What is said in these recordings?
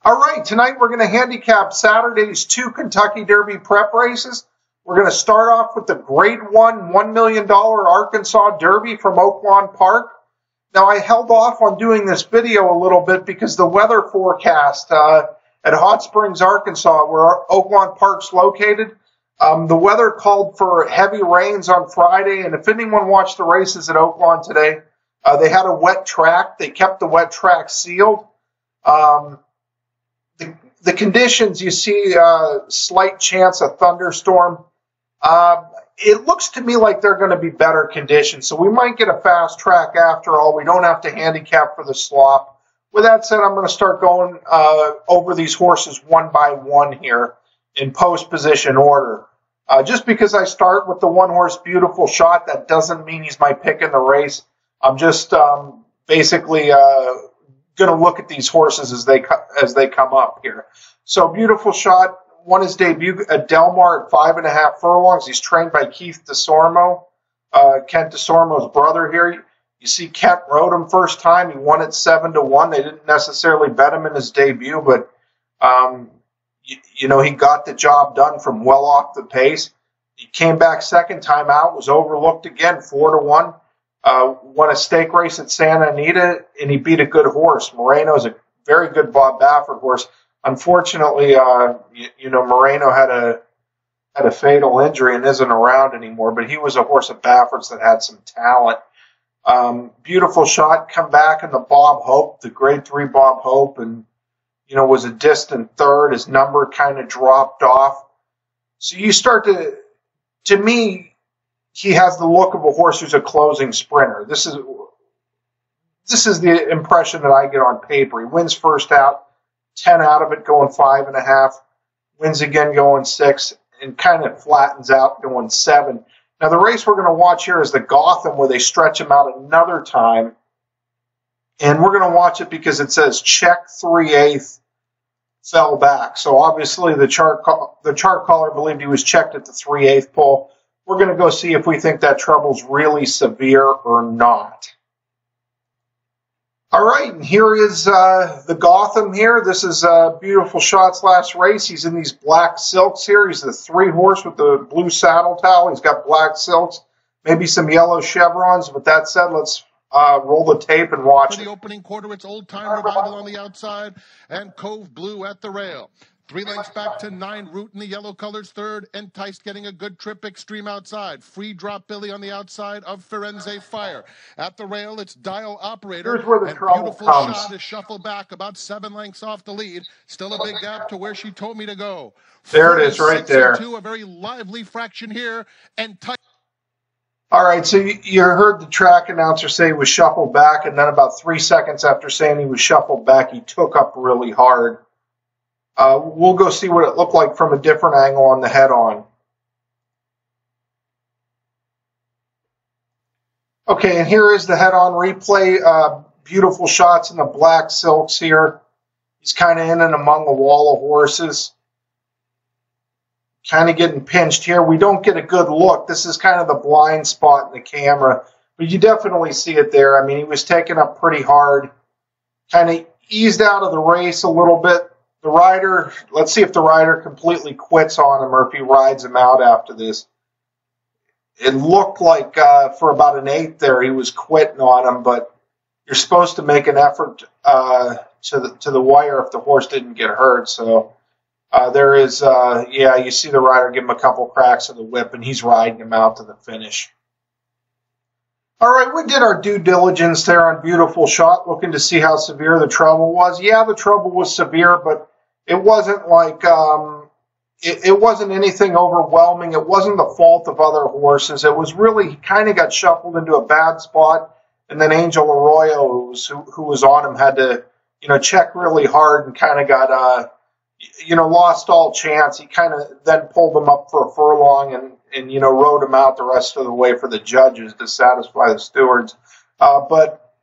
All right, tonight we're going to handicap Saturday's 2 Kentucky Derby prep races. We're going to start off with the Grade 1 $1 million Arkansas Derby from Oaklawn Park. Now, I held off on doing this video a little bit because the weather forecast at Hot Springs, Arkansas, where Oaklawn Park's located, the weather called for heavy rains on Friday, and if anyone watched the races at Oaklawn today, they had a wet track. They kept the wet track sealed. The conditions, you see slight chance of thunderstorm. It looks to me like they're going to be better conditions, so we might get a fast track after all. We don't have to handicap for the slop. With that said, I'm going to start going over these horses one by one here in post-position order. Just because I start with the one-horse Beautiful Shot, that doesn't mean he's my pick in the race. I'm just basically going to look at these horses as they come up here. So Beautiful Shot won his debut at Del Mar at 5.5 furlongs. He's trained by Keith DeSormo, Kent DeSormo's brother here. You see Kent rode him first time. He won at 7-1. They didn't necessarily bet him in his debut, but you know, he got the job done from well off the pace. He came back second time out, was overlooked again, 4-1. Won a stake race at Santa Anita, and he beat a good horse. Moreno's a very good Bob Baffert horse. Unfortunately, you know, Moreno had a fatal injury and isn't around anymore, but he was a horse of Baffert's that had some talent. Beautiful Shot come back in the Bob Hope, the Grade 3 Bob Hope, and, you know, was a distant third. His number kind of dropped off. So you start to me, he has the look of a horse who's a closing sprinter. This is the impression that I get on paper. He wins first out, 10 out of it going 5.5, wins again going 6, and kind of flattens out going 7. Now the race we're going to watch here is the Gotham, where they stretch him out another time, and we're going to watch it because it says check 3/8 fell back. So obviously the chart caller believed he was checked at the 3/8 pole. We're going to go see if we think that trouble's really severe or not. All right, and here is the Gotham here. This is Beautiful Shot's last race. He's in these black silks here. He's the 3-horse with the blue saddle towel. He's got black silks, maybe some yellow chevrons. With that said, let's roll the tape and watch it. For the opening quarter, it's Old Time Revival on the outside and Cove Blue at the rail. 3 lengths back to 9, Root in the yellow colors third. Enticed getting a good trip, Extreme outside. Free Drop Billy on the outside of Firenze Fire. At the rail, it's Dial Operator. Here's where the trouble Beautiful comes. Shot is shuffled back about 7 lengths off the lead. Still a big gap to where she told me to go. There it is right there. 2, a very lively fraction here. Enticed. All right, so you heard the track announcer say he was shuffled back, and then about 3 seconds after saying he was shuffled back, he took up really hard. We'll go see what it looked like from a different angle on the head-on. Okay, and here is the head-on replay. Beautiful Shots in the black silks here. He's kind of in and among a wall of horses. Kind of getting pinched here. We don't get a good look. This is kind of the blind spot in the camera, but you definitely see it there. I mean, he was taken up pretty hard. Kind of eased out of the race a little bit. The rider, let's see if the rider completely quits on him or if he rides him out after this. It looked like for about an 8 there he was quitting on him, but you're supposed to make an effort to the wire if the horse didn't get hurt. So there is, yeah, you see the rider give him a couple cracks of the whip, and he's riding him out to the finish. All right, we did our due diligence there on Beautiful Shot, looking to see how severe the trouble was. Yeah, the trouble was severe, but it wasn't like it wasn't anything overwhelming. It wasn't the fault of other horses. It was really, he kind of got shuffled into a bad spot, and then Angel Arroyo, who was on him, had to, you know, check really hard and kind of got you know, lost all chance. He kind of then pulled him up for a furlong and you know, rode him out the rest of the way for the judges to satisfy the stewards. But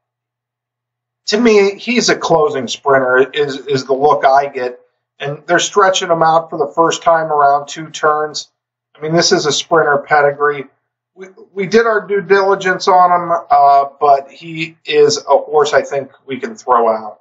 to me, he's a closing sprinter is the look I get. And they're stretching him out for the first time around 2 turns. I mean, this is a sprinter pedigree. We did our due diligence on him, but he is a horse I think we can throw out.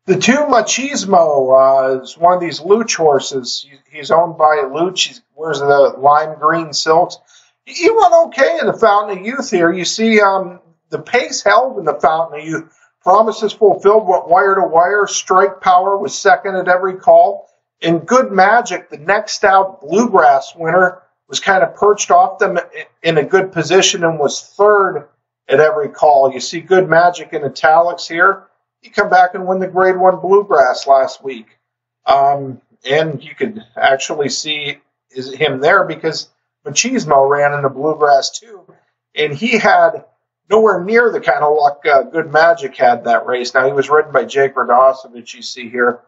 The two Machismo is one of these Luch horses. He's owned by Luch. He wears the lime green silks. He won okay in the Fountain of Youth here. You see the pace held in the Fountain of Youth. Promises fulfilled, went wire to wire. Strike Power was second at every call. And Good Magic, the next out Bluegrass winner, was kind of perched off them in a good position and was third at every call. You see Good Magic in italics here. He come back and win the Grade 1 Bluegrass last week. And you could actually see him there because Machismo ran in the Bluegrass too. And he had nowhere near the kind of luck Good Magic had that race. Now, he was ridden by Jake Radosevich, you see here.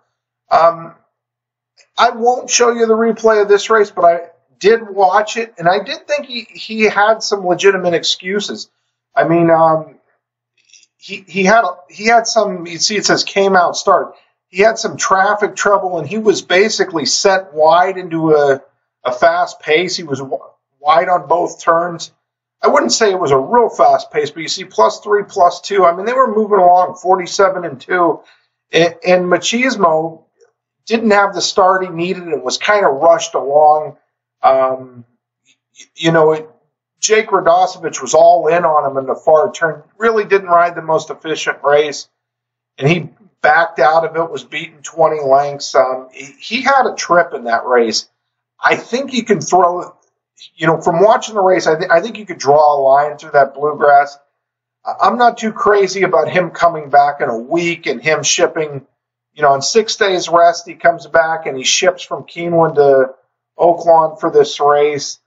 I won't show you the replay of this race, but I did watch it, and I did think he had some legitimate excuses. I mean, he had some, you see it says came out start. He had some traffic trouble, and he was basically sent wide into a fast pace. He was wide on both turns. I wouldn't say it was a real fast pace, but you see +3, +2. I mean, they were moving along 47 and 2, and Machismo didn't have the start he needed and was kind of rushed along. Jake Radosevich was all in on him in the far turn, really didn't ride the most efficient race, and he backed out of it, was beaten 20 lengths. He had a trip in that race. I think you can throw, from watching the race, I think you could draw a line through that Bluegrass. I'm not too crazy about him coming back in a week and him shipping, on 6 days rest, he comes back and he ships from Keeneland to Oaklawn for this race.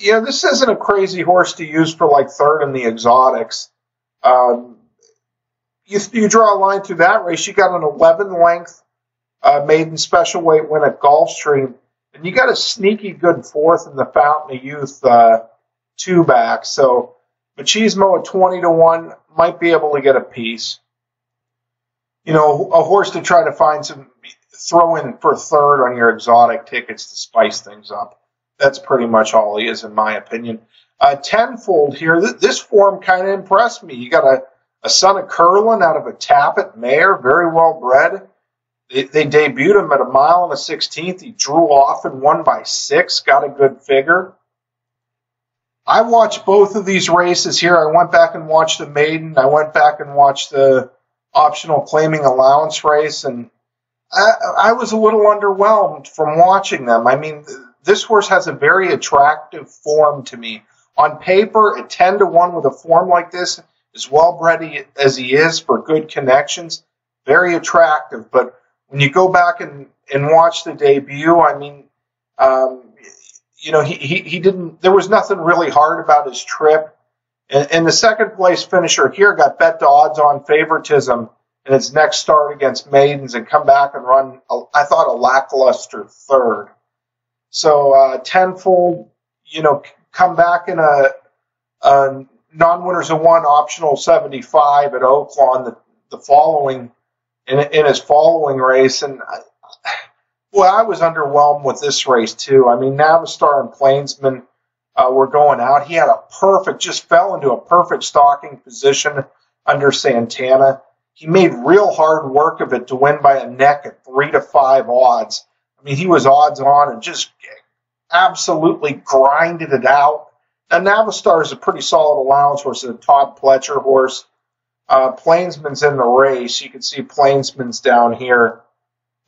This isn't a crazy horse to use for like third in the exotics. You draw a line through that race. You got an 11-length maiden special weight win at Gulfstream, and you got a sneaky good fourth in the Fountain of Youth 2-back. So Machismo at 20-1 might be able to get a piece. A horse to try to find throw in for third on your exotic tickets to spice things up. That's pretty much all he is, in my opinion. Tenfold here. This form kind of impressed me. You got a son of Curlin out of a Tappet mare, very well bred. They debuted him at 1 mile and a 16th. He drew off and won by 6, got a good figure. I watched both of these races here. I went back and watched the maiden. I went back and watched the optional claiming allowance race, and I was a little underwhelmed from watching them. I mean, this horse has a very attractive form to me. On paper, at 10-1 with a form like this, as well bred as he is for good connections, very attractive. But when you go back and watch the debut, I mean, he didn't. There was nothing really hard about his trip. And the second place finisher here got bet to odds-on favoritism in its next start against maidens and come back and run, I thought, a lackluster third. So Tenfold, come back in a non-winners of 1 optional 75 at Oaklawn the following in his following race, and I was underwhelmed with this race too. I mean, Navistar and Plainsman were going out. He had just fell into a perfect stalking position under Santana. He made real hard work of it to win by a neck at 3-5 odds. I mean, he was odds on and just absolutely grinded it out. Now, Navistar is a pretty solid allowance horse. It's a Todd Pletcher horse. Plainsman's in the race. You can see Plainsman's down here.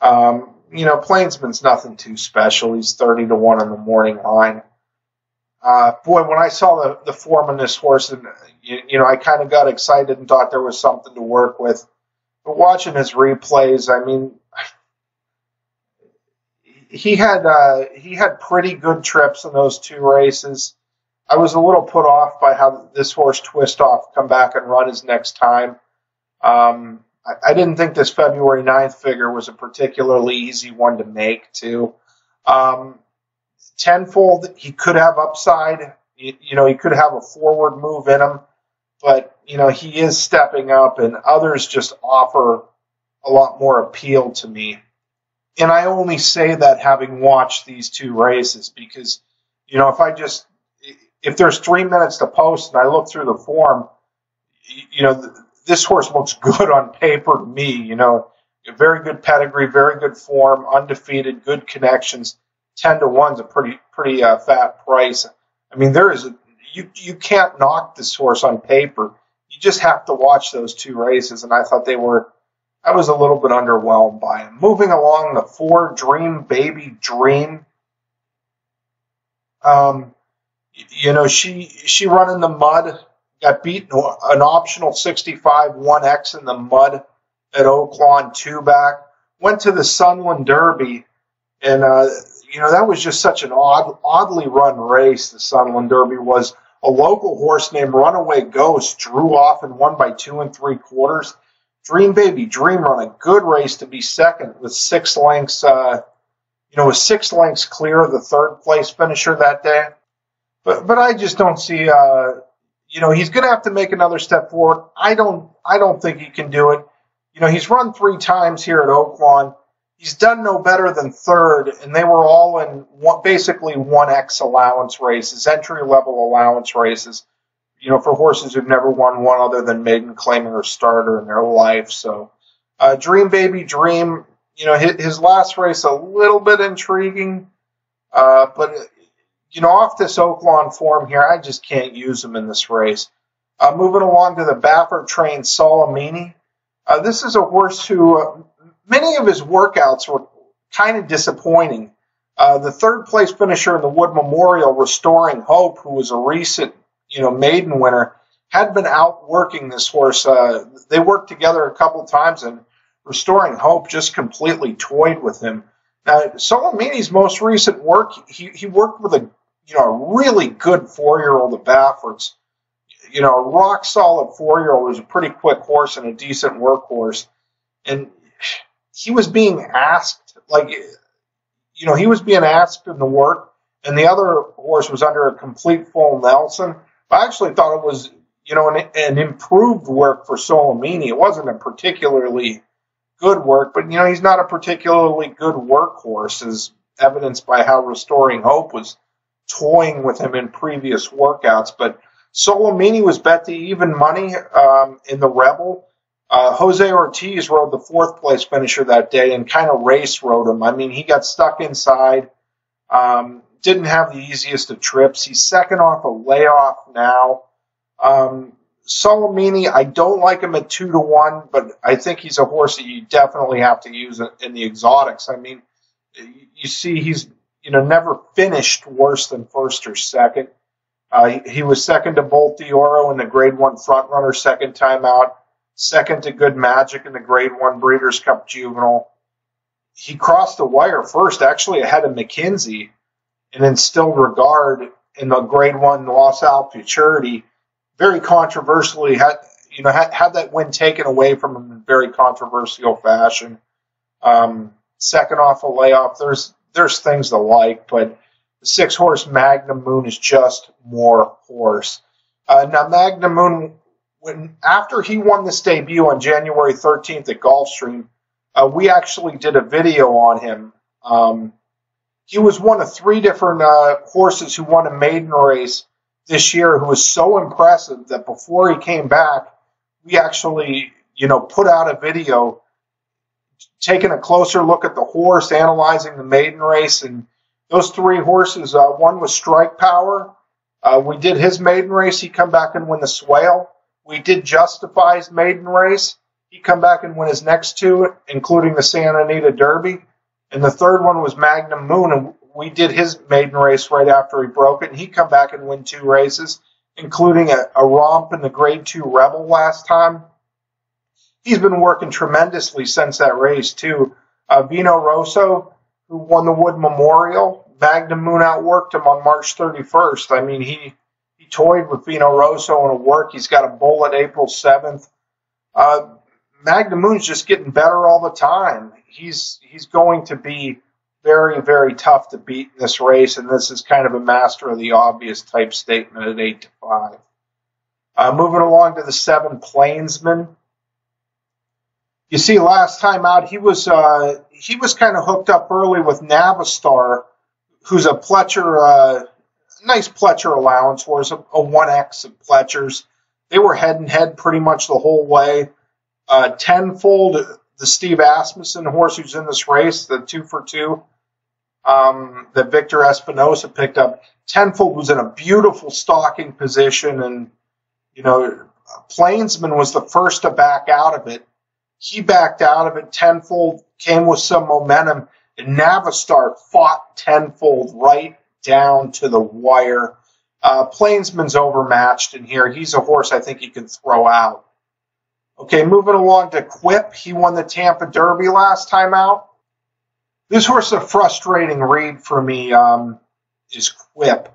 Plainsman's nothing too special. He's 30-1 on the morning line. When I saw the form in this horse, and I kind of got excited and thought there was something to work with. But watching his replays, I mean, he had pretty good trips in those 2 races. I was a little put off by how this horse twist off, come back and run his next time. I didn't think this February 9th figure was a particularly easy one to make, too. Tenfold, he could have upside. He could have a forward move in him. But, he is stepping up, and others just offer a lot more appeal to me. And I only say that having watched these 2 races because, if there's 3 minutes to post and I look through the form, this horse looks good on paper to me. You know, very good pedigree, very good form, undefeated, good connections. 10-1 is a pretty fat price. I mean, you can't knock this horse on paper. You just have to watch those 2 races, and I thought I was a little bit underwhelmed by him. Moving along, the 4, Dream Baby Dream. You know, she run in the mud, got beaten an optional 65 1X in the mud at Oaklawn 2-back. Went to the Sunland Derby, and you know, that was just such an oddly run race. The Sunland Derby was a local horse named Runaway Ghost drew off and won by 2 3/4. Dream Baby Dream run a good race to be second with 6 lengths. You know, with 6 lengths clear of the 3rd place finisher that day. But I just don't see. You know, he's going to have to make another step forward. I don't think he can do it. You know, he's run 3 times here at Oaklawn. He's done no better than 3rd, and they were all in basically 1X allowance races, entry-level allowance races, you know, for horses who've never won one other than maiden, claiming, or starter in their life. So Dream Baby Dream, you know, his last race a little bit intriguing, but, you know, off this Oaklawn form here, I just can't use him in this race. Moving along to the Baffert-trained Solimini. This is a horse who... many of his workouts were kind of disappointing. The 3rd place finisher in the Wood Memorial, Restoring Hope, who was a recent, you know, maiden winner, had been out working this horse. They worked together a couple times, and Restoring Hope just completely toyed with him. Now, Solimini's most recent work, he worked with a really good 4-year-old of Baffert's. You know, a rock solid 4-year-old who's a pretty quick horse and a decent workhorse, and he was being asked, he was being asked in the work, and the other horse was under a complete full Nelson. I actually thought it was, you know, an improved work for Solimini. It wasn't a particularly good work, but, you know, he's not a particularly good workhorse, as evidenced by how Restoring Hope was toying with him in previous workouts. But Solimini was bet to even money in the Rebel. Jose Ortiz rode the 4th place finisher that day and kind of race rode him. I mean, he got stuck inside, didn't have the easiest of trips. He's second off a layoff now. Solimini, I don't like him at 2-1, but I think he's a horse that you definitely have to use in the exotics. I mean, you see he's, you know, never finished worse than 1st or 2nd. He was second to Bolt d'Oro in the Grade 1 frontrunner second time out. Second to Good Magic in the Grade 1 Breeders' Cup Juvenile. He crossed the wire first, actually ahead of McKinsey, and Instilled Regard in the Grade 1 Los Al Futurity. Very controversially, had that win taken away from him in very controversial fashion. Second off a layoff, there's things to like, but the 6-horse Magnum Moon is just more horse. Now, Magnum Moon, after he won this debut on January 13th at Gulfstream, we actually did a video on him. He was one of 3 different horses who won a maiden race this year who was so impressive that before he came back, we actually, you know, put out a video taking a closer look at the horse, analyzing the maiden race. And those 3 horses, one was Strike Power. We did his maiden race. He come back and win the Swale. We did Justify's maiden race. He come back and win his next 2, including the Santa Anita Derby. And the 3rd one was Magnum Moon, and we did his maiden race right after he broke it. And he come back and win 2 races, including a romp in the Grade 2 Rebel last time. He's been working tremendously since that race, too. Vino Rosso, who won the Wood Memorial, Magnum Moon outworked him on March 31st. I mean, he toyed with Vino Rosso in a work. He's got a bull at April 7th. Magnum Moon's just getting better all the time. He's going to be very, very tough to beat in this race, and this is kind of a master of the obvious type statement at 8-5. Moving along to the 7 Plainsman. You see, last time out, he was kind of hooked up early with Navistar, who's a Pletcher, nice Pletcher allowance horse, a 1X of Pletcher's. They were head and head pretty much the whole way. Tenfold, the Steve Asmussen horse who's in this race, the 2 for 2, that Victor Espinosa picked up. Tenfold was in a beautiful stalking position, and, Plainsman was the first to back out of it. He backed out of it. Tenfold came with some momentum, and Navistar fought Tenfold right down to the wire. Plainsman's overmatched in here. He's a horse I think you can throw out. Okay, moving along to Quip. He won the Tampa Derby last time out. This horse is a frustrating read for me, is Quip.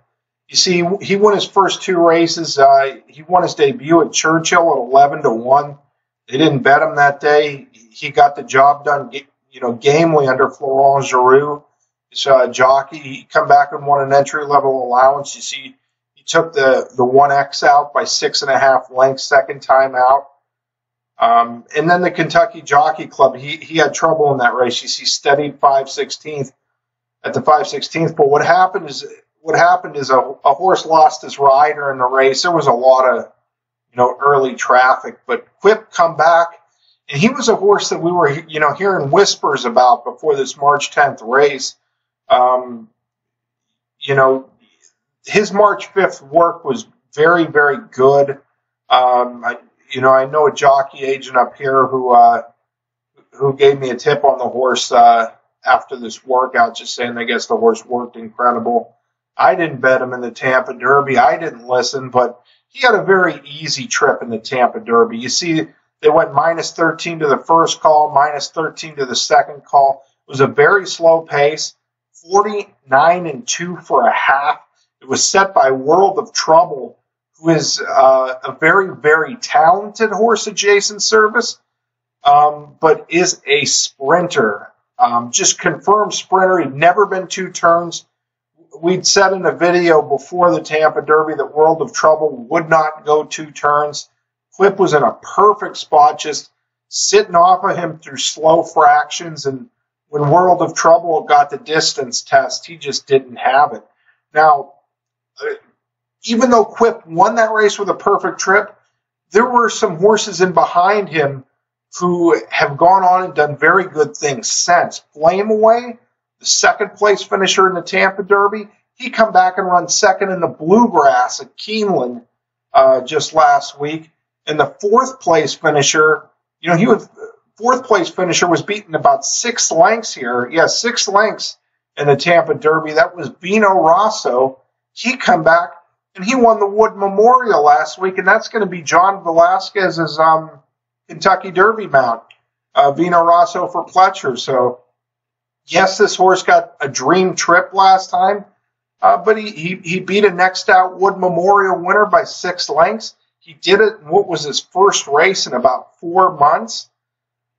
You see, he won his first 2 races. He won his debut at Churchill at 11-1. They didn't bet him that day. He got the job done, gamely under Florent Giroux, his jockey. He come back and won an entry-level allowance. You see, he took the 1X out by 6.5 lengths second time out. And then the Kentucky Jockey Club, he had trouble in that race. You see, steadied 5/16th at the 5/16th. But what happened is a horse lost his rider in the race. There was a lot of early traffic, but Quip come back, and he was a horse that we were hearing whispers about before this March 10th race. His March 5th work was very, very good. I know a jockey agent up here who gave me a tip on the horse after this workout, just saying I guess the horse worked incredible. I didn't bet him in the Tampa Derby. I didn't listen, but he had a very easy trip in the Tampa Derby. You see, they went -13 to the first call, -13 to the second call. It was a very slow pace, 49-2 for a half. It was set by World of Trouble, who is a very, very talented horse adjacent service, but is a sprinter. Just confirmed sprinter. He'd never been 2 turns. We'd said in a video before the Tampa Derby that World of Trouble would not go 2 turns. Quip was in a perfect spot, just sitting off of him through slow fractions, and when World of Trouble got the distance test, he just didn't have it. Now, even though Quip won that race with a perfect trip, there were some horses in behind him who have gone on and done very good things since. Flame Away, the second place finisher in the Tampa Derby, he come back and run second in the Bluegrass at Keeneland just last week. And the fourth place finisher, fourth place finisher was beaten about 6 lengths here. Yeah, 6 lengths in the Tampa Derby. That was Vino Rosso. He come back and he won the Wood Memorial last week, and that's going to be John Velasquez's Kentucky Derby mount, Vino Rosso for Pletcher. So, yes, this horse got a dream trip last time, but he beat a next out Wood Memorial winner by 6 lengths. He did it in what was his first race in about 4 months.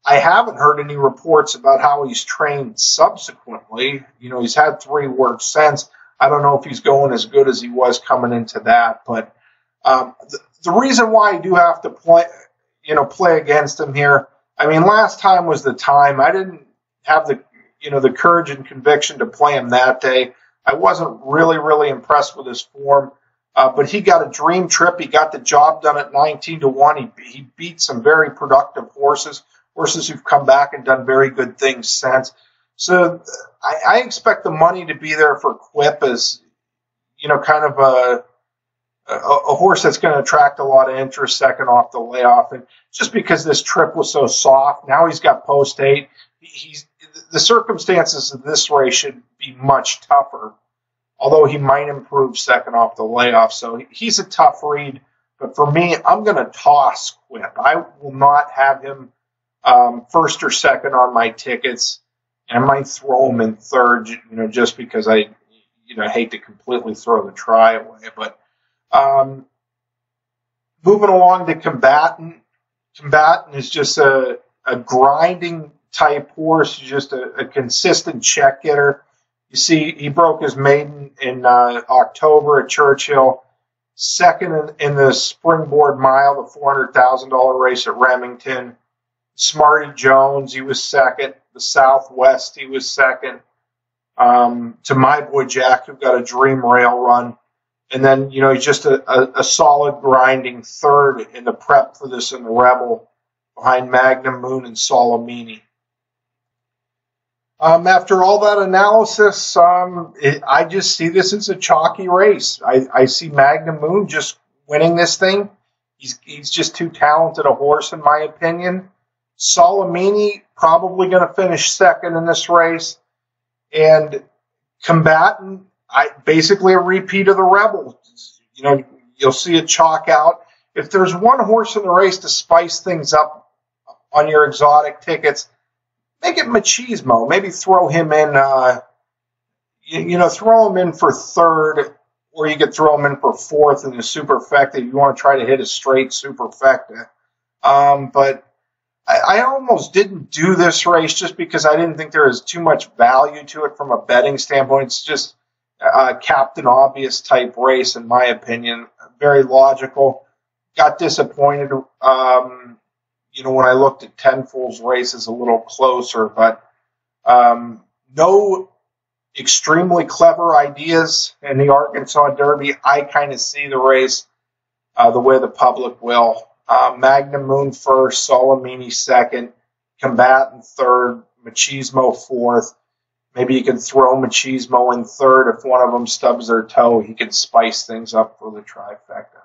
I haven't heard any reports about how he's trained subsequently. He's had 3 works since. I don't know if he's going as good as he was coming into that, but the reason why I do have to play against him here, I mean, last time was the time. I didn't have the courage and conviction to play him that day. I wasn't really, really impressed with his form, but he got a dream trip. He got the job done at 19-1. He beat some very productive horses who've come back and done very good things since. So I expect the money to be there for Quip as, kind of a horse that's going to attract a lot of interest second off the layoff. And just because this trip was so soft, now he's got post 8. The circumstances of this race should be much tougher, although he might improve second off the layoff. So he's a tough read. But for me, I'm going to toss Quip. I will not have him first or second on my tickets. I might throw him in third, just because I hate to completely throw the try away. But moving along to Combatant. Combatant is just a grinding type horse, just a consistent check getter. You see, he broke his maiden in October at Churchill, second in the Springboard Mile, the $400,000 race at Remington. Smarty Jones, he was second. The Southwest, he was second. To My Boy Jack, who got a dream rail run And then, he's just a solid grinding third in the prep for this in the Rebel behind Magnum Moon and Solimini. After all that analysis, I just see this as a chalky race. I see Magnum Moon just winning this thing. He's just too talented a horse, in my opinion. Solimini probably going to finish second in this race. And Combatant, basically a repeat of the Rebel. You'll see it chalk out. If there's one horse in the race to spice things up on your exotic tickets, make it Machismo. Maybe throw him in, throw him in for third, or you could throw him in for fourth in the superfecta if you want to try to hit a straight superfecta. But I almost didn't do this race just because I didn't think there was too much value to it from a betting standpoint. It's just a Captain Obvious type race, in my opinion. Very logical. Got disappointed, when I looked at Tenfold's races a little closer, but no extremely clever ideas in the Arkansas Derby. I kind of see the race the way the public will. Magnum Moon first, Solimini second, Combatant third, Machismo fourth. Maybe you can throw Machismo in third. If one of them stubs their toe, he can spice things up for the trifecta.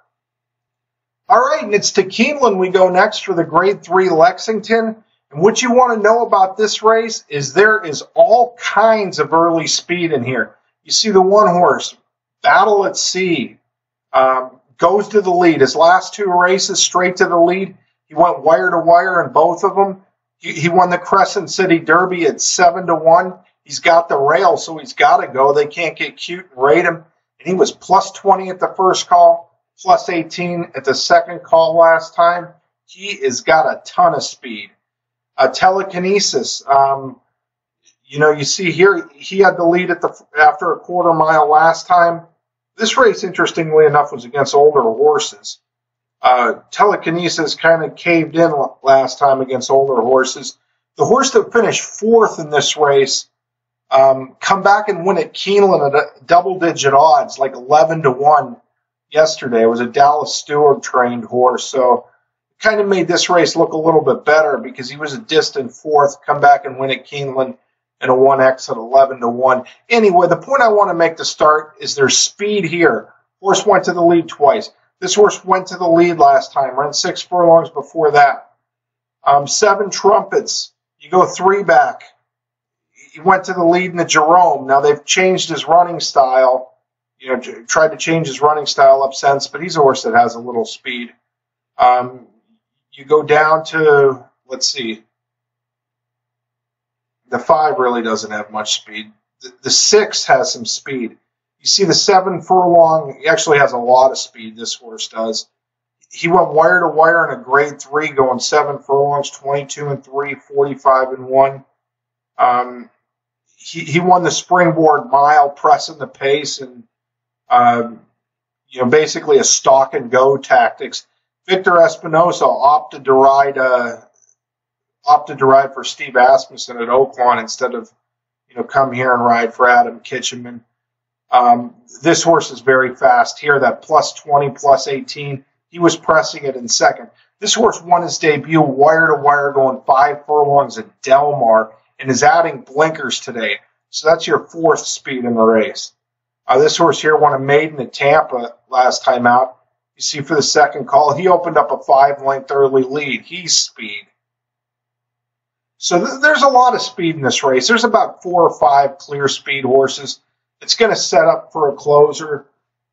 All right, and it's to Keeneland we go next for the Grade 3 Lexington. And what you want to know about this race is there is all kinds of early speed in here. You see the one horse, Battle at Sea, goes to the lead. His last two races straight to the lead. He went wire to wire in both of them. He won the Crescent City Derby at 7-1. He's got the rail, so he's got to go. They can't get cute and rate him. And he was plus 20 at the first call, plus 18 at the second call last time. He has got a ton of speed. Telekinesis, you see here, he had the lead after a quarter mile last time. This race, interestingly enough, was against older horses. Telekinesis kind of caved in last time against older horses. The horse that finished fourth in this race come back and win at Keeneland at double-digit odds, like 11-1 yesterday. It was a Dallas Stewart-trained horse, so it kind of made this race look a little bit better because he was a distant fourth, come back and win at Keeneland and a 1X at 11-1. Anyway, the point I want to make to start is there's speed here. Horse went to the lead twice. This horse went to the lead last time, ran 6 furlongs before that. 7 Trumpets, you go 3 back. He went to the lead in the Jerome. Now they've changed his running style, tried to change his running style up since, but he's a horse that has a little speed. You go down to, let's see, the 5 really doesn't have much speed. The 6 has some speed. You see the 7 furlong, he actually has a lot of speed, this horse does. He went wire to wire in a Grade 3, going 7 furlongs, 22-3, 45-1. He won the Springboard Mile, pressing the pace, and basically a stock and go tactics. Victor Espinosa opted to ride for Steve Asmussen at Oaklawn instead of come here and ride for Adam Kitchenman. This horse is very fast here. That plus 20, plus 18. He was pressing it in second. This horse won his debut wire to wire, going 5 furlongs at Del Mar, and is adding blinkers today. So that's your 4th speed in the race. This horse here won a maiden at Tampa last time out. You see for the second call, he opened up a 5-length early lead. He's speed. So there's a lot of speed in this race. There's about 4 or 5 clear speed horses. It's going to set up for a closer.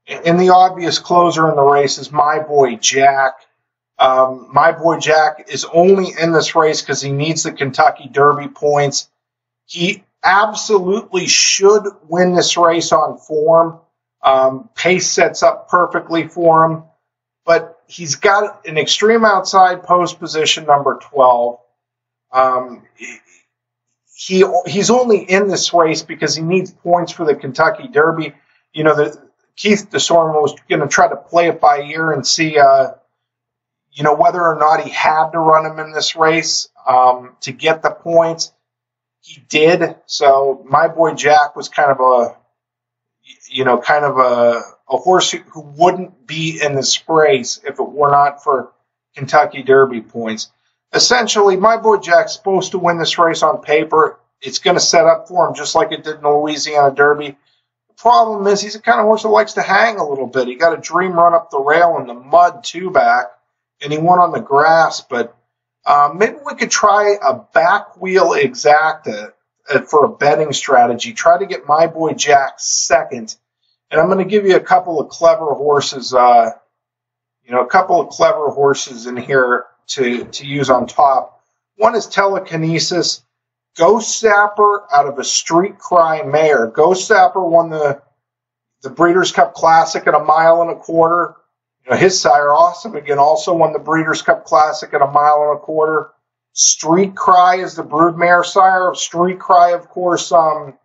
And the obvious closer in the race is My Boy Jack. My Boy Jack is only in this race because he needs the Kentucky Derby points. He absolutely should win this race on form. Pace sets up perfectly for him. But he's got an extreme outside post position, number 12. He's only in this race because he needs points for the Kentucky Derby. Keith DeSorma was going to try to play it by ear and see, whether or not he had to run him in this race to get the points. He did. So My Boy Jack was kind of a a horse who wouldn't be in this race if it were not for Kentucky Derby points. Essentially, My Boy Jack's supposed to win this race on paper. It's going to set up for him just like it did in the Louisiana Derby. The problem is he's the kind of horse that likes to hang a little bit. He got a dream run up the rail in the mud two back, and he won on the grass. But maybe we could try a back wheel exacta for a betting strategy. Try to get My Boy Jack second. And I'm going to give you a couple of clever horses, a couple of clever horses in here to use on top. One is Telekinesis. Ghost Sapper out of a Street Cry mare. Ghost Sapper won the Breeders' Cup Classic at 1.25 miles. His sire, Awesome Again, also won the Breeders' Cup Classic at 1.25 miles. Street Cry is the broodmare sire of Street Cry, of course. Sired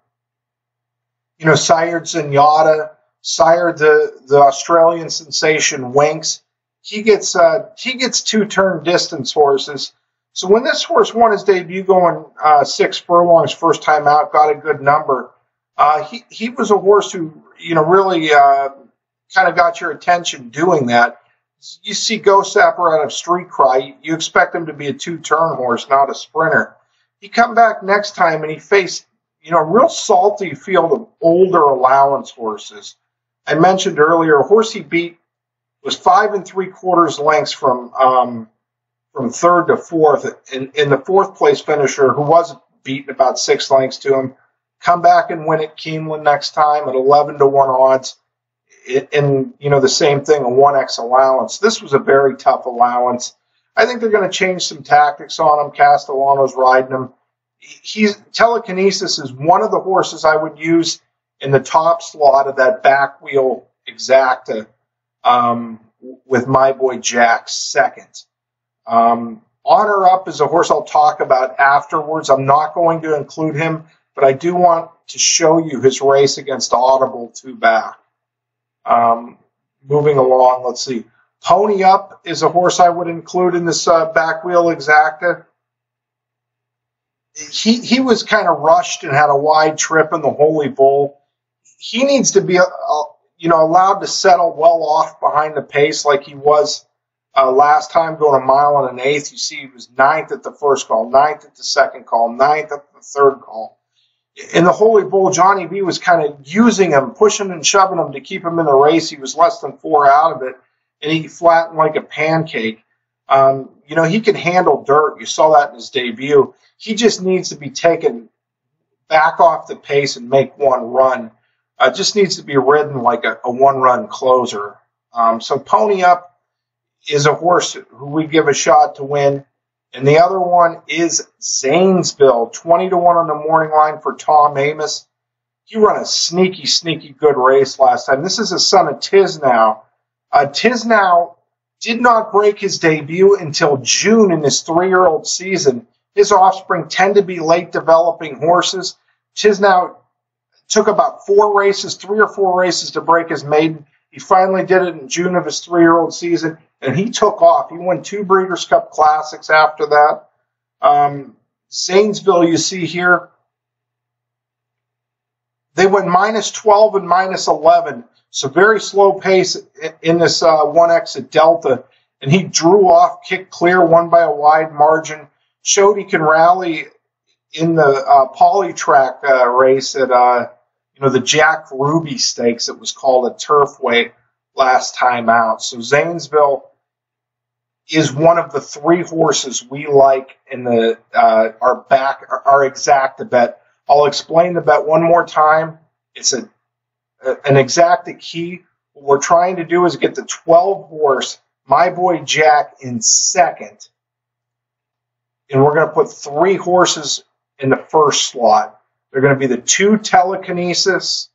Zenyatta, sired the Australian sensation Winks. He gets two-turn distance horses. So when this horse won his debut going 6 furlongs first time out, got a good number. He was a horse who really kind of got your attention doing that. You see Ghost Sapper out of Street Cry, you expect him to be a two-turn horse, not a sprinter. He come back next time and he faced a real salty field of older allowance horses. I mentioned earlier a horse he beat was 5 3/4 lengths from third to fourth, in the fourth place finisher, who was beaten about 6 lengths to him, come back and win at Keeneland next time at 11-1 odds. And the same thing, a 1x allowance. This was a very tough allowance. I think they're going to change some tactics on him. Castellano's riding him. Telekinesis is one of the horses I would use in the top slot of that back wheel exacta with My Boy Jack second. Honor Up is a horse I'll talk about afterwards. I'm not going to include him, but I do want to show you his race against Audible two back. Moving along, let's see. Pony Up is a horse I would include in this back wheel exacta. He was kind of rushed and had a wide trip in the Holy Bull. He needs to be allowed to settle well off behind the pace like he was last time, going 1 1/8 miles. You see he was 9th at the first call, 9th at the second call, 9th at the third call. In the Holy Bull, Johnny B was kind of using him, pushing and shoving him to keep him in the race. He was less than 4 out of it, and he flattened like a pancake. He can handle dirt. You saw that in his debut. He just needs to be taken back off the pace and make one run. Just needs to be ridden like a one-run closer. So Pony Up is a horse who we give a shot to win. And the other one is Zanesville, 20-1 on the morning line for Tom Amos. He ran a sneaky, sneaky good race last time. This is a son of Tisnow. Tisnow did not break his debut until June in his 3-year-old season. His offspring tend to be late developing horses. Tisnow took about 3 or 4 races to break his maiden. He finally did it in June of his 3-year-old season, and he took off. He won 2 Breeders' Cup Classics after that. Zanesville, you see here, they went -12 and -11, so very slow pace in this 1X at Delta, and he drew off, kicked clear, won by a wide margin, showed he can rally in the poly-track race at the Jack Ruby Stakes. It was called a Turfway last time out. So Zanesville is one of the 3 horses we like in our exacta bet. I'll explain the bet one more time. It's an exacta key. What we're trying to do is get the 12 horse My Boy Jack in second, and we're going to put 3 horses in the first slot. They're going to be the 2 Telekinesis,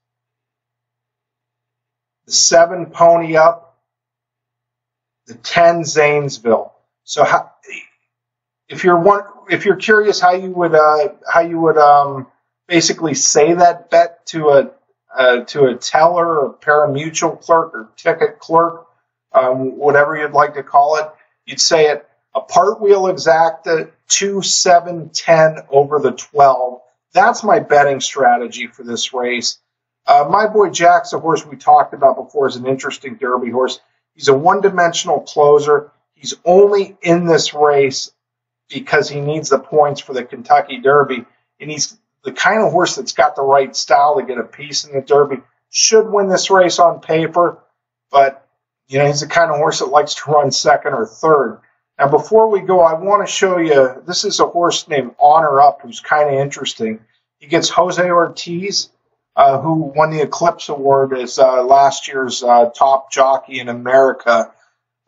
the 7 Pony Up, the 10 Zanesville. So if you're curious how you would basically say that bet to a teller or parimutuel clerk or ticket clerk, whatever you'd like to call it, you'd say it a part wheel exacta 2, 7, 10 over the 12. That's my betting strategy for this race. My boy Jack's a horse we talked about before, is an interesting Derby horse. He's a one-dimensional closer. He's only in this race because he needs the points for the Kentucky Derby, and he's the kind of horse that's got the right style to get a piece in the Derby. Should win this race on paper, but he's the kind of horse that likes to run second or third. Now, before we go, I want to show you, this is a horse named Honor Up, who's kind of interesting. He gets Jose Ortiz, who won the Eclipse Award as last year's top jockey in America.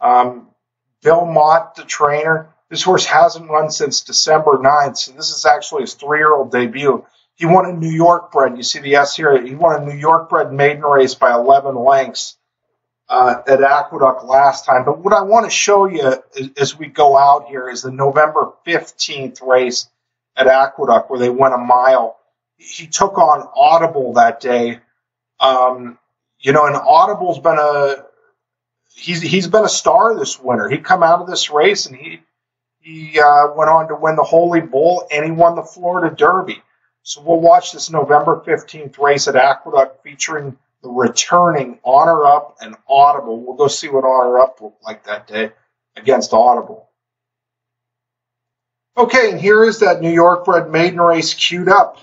Bill Mott, the trainer. This horse hasn't run since December 9th, so this is actually his 3-year-old debut. He won a New York bred. You see the S here. He won a New York bred maiden race by 11 lengths at Aqueduct last time. But what I want to show you as we go out here is the November 15th race at Aqueduct where they went a mile. He took on Audible that day. And Audible's been he's been a star this winter. He come out of this race and he went on to win the Holy Bull and he won the Florida Derby. So we'll watch this November 15th race at Aqueduct featuring the returning Honor Up and Audible. We'll go see what Honor Up looked like that day against Audible. Okay, and here is that New York bred maiden race queued up.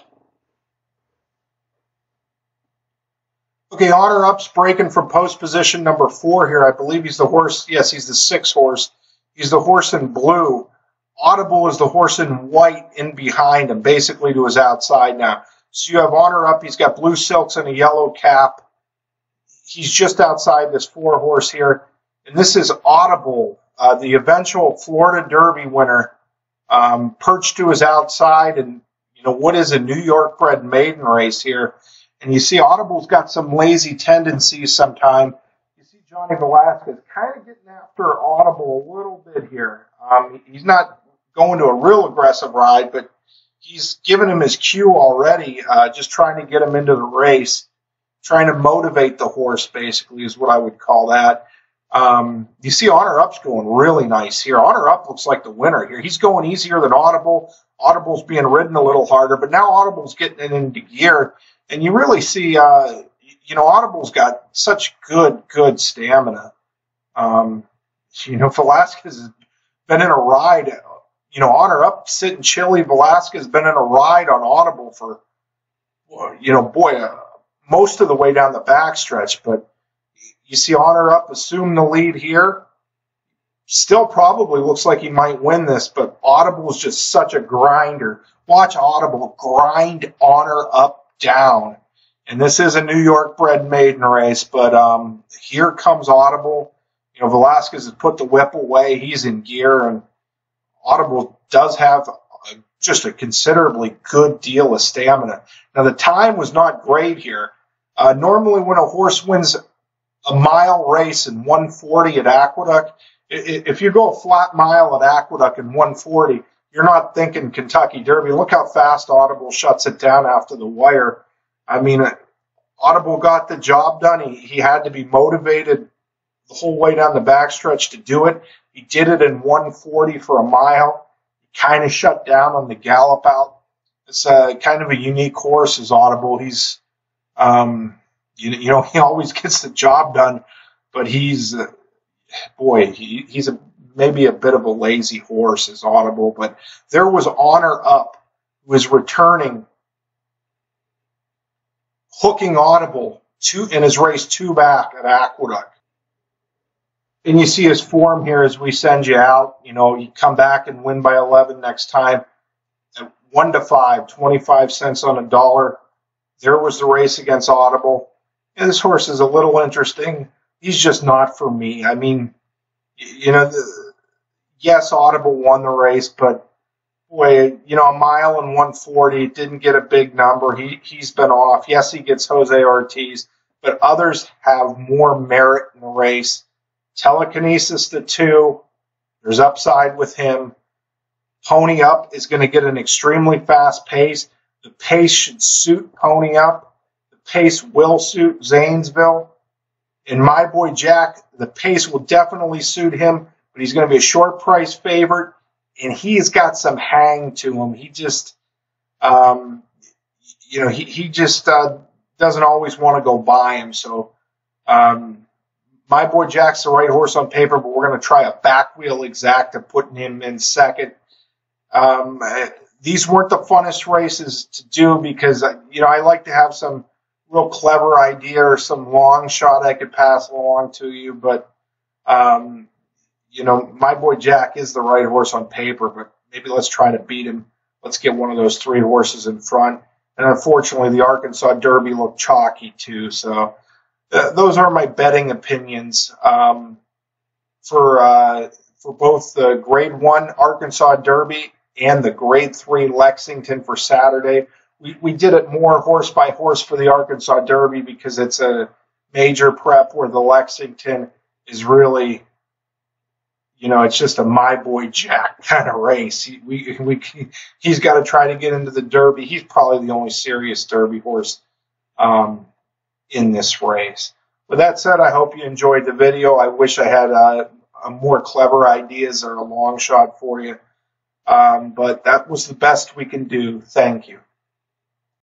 Okay, Honor Up's breaking from post position number 4 here. I believe he's the horse. Yes, he's the 6th horse. He's the horse in blue. Audible is the horse in white in behind him, basically to his outside now. So you have Honor Up. He's got blue silks and a yellow cap. He's just outside this 4 horse here. And this is Audible, the eventual Florida Derby winner, perched to his outside. And, what is a New York bred maiden race here? And you see Audible's got some lazy tendencies sometimes. You see Johnny Velasquez kind of getting after Audible a little bit here. He's not going to a real aggressive ride, but he's given him his cue already, just trying to get him into the race, trying to motivate the horse, basically, is what I would call that. You see Honor Up's going really nice here. Honor Up looks like the winner here. He's going easier than Audible. Audible's being ridden a little harder, but now Audible's getting it into gear. And you really see, Audible's got such good stamina. Velasquez has been in a ride. Honor Up sitting chilly. Velasquez has been in a ride on Audible for, most of the way down the backstretch. But you see Honor Up assume the lead here. Still probably looks like he might win this, but Audible is just such a grinder. Watch Audible grind Honor Up down. And this is a New York bred maiden race, but here comes Audible. Velasquez has put the whip away. He's in gear, and Audible does have just a considerably good deal of stamina. Now, the time was not great here. Normally when a horse wins a mile race in 140 at Aqueduct, if you go a flat mile at Aqueduct in 140, you're not thinking Kentucky Derby. Look how fast Audible shuts it down after the wire. I mean, Audible got the job done. He had to be motivated the whole way down the backstretch to do it. He did it in 140 for a mile. He kind of shut down on the gallop out. It's kind of a unique horse, is Audible. He's, he always gets the job done, but he's, he's maybe a bit of a lazy horse, is Audible. But there was Honor Up, who is returning, hooking Audible in his race 2 back at Aqueduct. And you see his form here as we send you out. You come back and win by 11 next time. At 1-5, 25 cents on a dollar. There was the race against Audible. And this horse is a little interesting. He's just not for me. I mean, yes, Audible won the race, but boy, a mile and 140 didn't get a big number. He's been off. Yes, he gets Jose Ortiz, but others have more merit in the race. Telekinesis to 2. There's upside with him. Pony Up is going to get an extremely fast pace. The pace should suit Pony Up. The pace will suit Zanesville. And my boy Jack, the pace will definitely suit him, but he's going to be a short price favorite, and he's got some hang to him. He just, doesn't always want to go by him. So my boy Jack's the right horse on paper, but we're going to try a back wheel exact of putting him in second. These weren't the funnest races to do because, I like to have some real clever idea or some long shot I could pass along to you. But, my boy Jack is the right horse on paper, but maybe let's try to beat him. Let's get one of those 3 horses in front. And unfortunately, the Arkansas Derby looked chalky too. So those are my betting opinions for both the Grade 1 Arkansas Derby and the Grade 3 Lexington for Saturday. We did it more horse by horse for the Arkansas Derby because it's a major prep where the Lexington is really, it's just a my boy Jack kind of race. He's got to try to get into the Derby. He's probably the only serious Derby horse in this race. With that said, I hope you enjoyed the video. I wish I had a more clever ideas or a long shot for you. But that was the best we can do. Thank you.